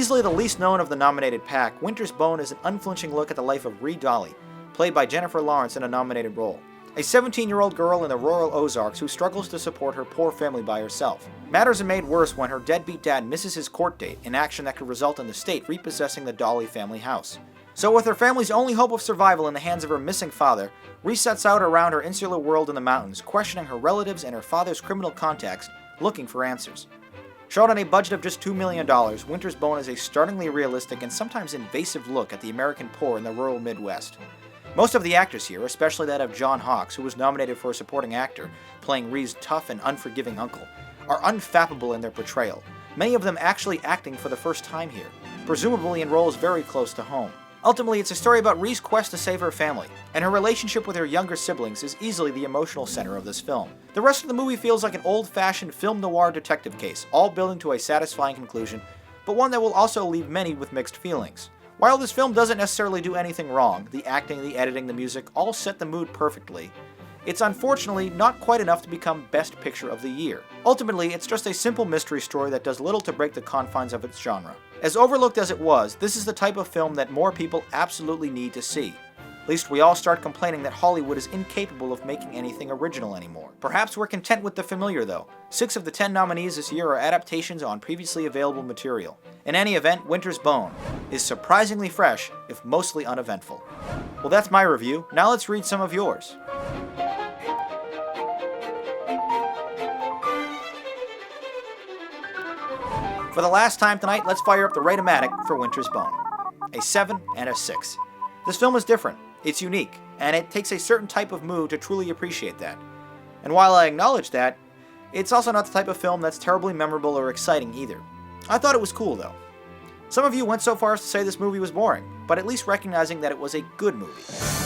Easily the least known of the nominated pack, Winter's Bone is an unflinching look at the life of Ree Dolly, played by Jennifer Lawrence in a nominated role. A 17-year-old girl in the rural Ozarks who struggles to support her poor family by herself. Matters are made worse when her deadbeat dad misses his court date, an action that could result in the state repossessing the Dolly family house. So with her family's only hope of survival in the hands of her missing father, Ree sets out around her insular world in the mountains, questioning her relatives and her father's criminal contacts, looking for answers. Shot on a budget of just $2 million, Winter's Bone is a startlingly realistic and sometimes invasive look at the American poor in the rural Midwest. Most of the actors here, especially that of John Hawkes, who was nominated for a supporting actor, playing Ree's tough and unforgiving uncle, are unfathomable in their portrayal, many of them actually acting for the first time here, presumably in roles very close to home. Ultimately, it's a story about Ree's quest to save her family, and her relationship with her younger siblings is easily the emotional center of this film. The rest of the movie feels like an old-fashioned film noir detective case, all building to a satisfying conclusion, but one that will also leave many with mixed feelings. While this film doesn't necessarily do anything wrong, the acting, the editing, the music all set the mood perfectly, it's unfortunately not quite enough to become Best Picture of the Year. Ultimately, it's just a simple mystery story that does little to break the confines of its genre. As overlooked as it was, this is the type of film that more people absolutely need to see. Least we all start complaining that Hollywood is incapable of making anything original anymore. Perhaps we're content with the familiar though. 6 of the 10 nominees this year are adaptations on previously available material. In any event, Winter's Bone is surprisingly fresh, if mostly uneventful. Well, that's my review. Now let's read some of yours. For the last time tonight, let's fire up the Rate-O-Matic for Winter's Bone. A 7 and a 6. This film is different, it's unique, and it takes a certain type of mood to truly appreciate that. And while I acknowledge that, it's also not the type of film that's terribly memorable or exciting either. I thought it was cool though. Some of you went so far as to say this movie was boring, but at least recognizing that it was a good movie.